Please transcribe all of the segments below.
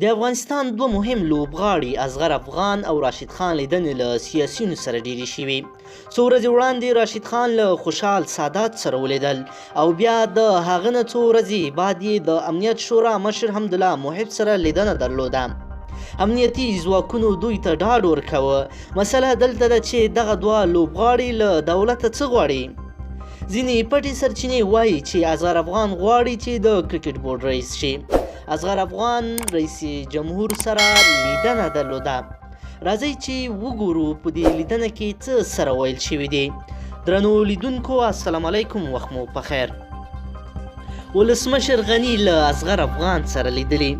د افغانستان دوه مهم لوبغاړي اصغر افغان او راشد خان لیدنې له سیاسیونو سره ډیرې شوې. څو ورځې وړاندې راشد خان له خوشحال سادات سره ولیدل او بیا د هغه نه څو ورځې بعد یې د امنیت شورا مشر حمدالله محب سره لیدنه درلوده. امنیتي ځواکونو دوی ته ډاډ ورکوه. مسله دلته ده چې دغه دوه لوبغاړي له دولته څه غواړي. ځینې پټې سرچینې وایي چې اصغر افغان غواړي چې د کرکټ بورډ رئیس شي. اصغر افغان رئیس جمهور سره لیدنه درلوده. راځئ چې وګورو په دې لیدنه کې څه سره ویل شوي دي. درنو لیدونکو السلام علیکم، وخت مو پخیر. ولسمشر غني له اصغر افغان سره لیدلی.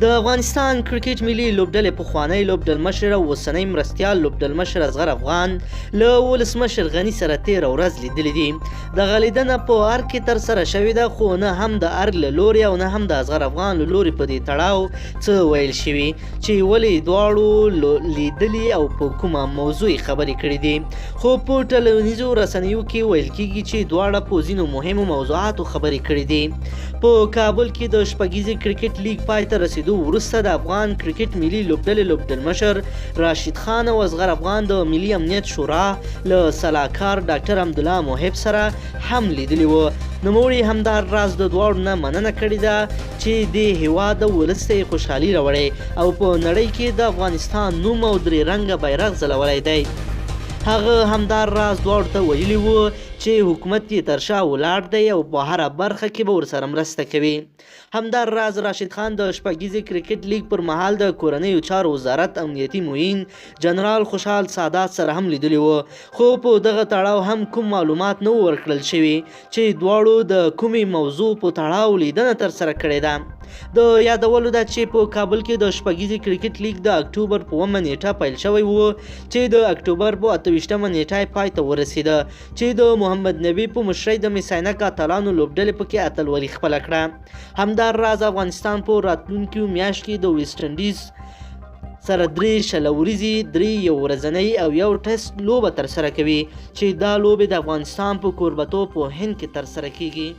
د افغانستان کرکټ ملي لوبډلې پخوانی لوبډلمشر او اوسنی مرستیال لوبډلمشر اصغر افغان له ولسمشر غني سره 13 ورځ لیدلې دي. دغه لیدنه په ارګ کې ترسره شوې ده، خو نه هم د ارګ له لوري او نه هم د اصغر افغان له لوري په دې تړاو څه ویل شوي چې ولې دواړو لیدلي او په کومه موضوع خبرې کړې دي. خو په ټولنیزو رسنیو کې ویل کېږي چې دواړه په ځینو مهمو موضوعاتو خبرې کړې دي. په کابل کې د شپږیزې کرکټ لیګ پای ته رسیدو وروسته د افغان کرکټ ملي لوبډلې لوبډلمشر راشد خان او اصغر افغان د ملي امنیت شورا له سلاکار ډاکټر حمدالله محب سره هم لیدلي وو. نوموړي همدا راز د دواړو نه مننه کړې ده چې د هیواد د ولس ته یې خوشحالي راوړې او په نړۍ کې د افغانستان نوم او درې رنګه بیرغ ځلولی دی. هغه همدا راز دواړو ته ویلي وو چې حکومت یې تر شا ولاړ دی او په هره برخه کې به ورسره مرسته کوي. همدا راز راشد خان د شپږیزې کرکټ لیګ پر مهال د کورنیو چارو وزارت امنیتي معین جنرال خوشحال سادات سره هم لیدلی وو، خو په دغه تړاو هم کوم معلومات نه ورکړل شوي چې دواړو د کومې موضوع په تړاو لیدنه ترسره کړې ده. د یادولو ده چې په کابل کې د شپږیزې کرکټ لیګ د اکتوبر په 9 نیټه پیل شوی و چې د اکتوبر په 28 نیټه پای ته ورسېده چې د محمد نبی په مشرۍ د میساینک اتلانو لوبډلې پکې اتلولي خپله کړه. همدا راز افغانستان په راتلونکو میاشت کې د ویسټ انډیز سره 3 شل ورځې 3 یو ورځنۍ او یو ټیسټ لوبه ترسره کوي چې دا لوبې د افغانستان په کوربتوب په هند کې ترسره کیږي.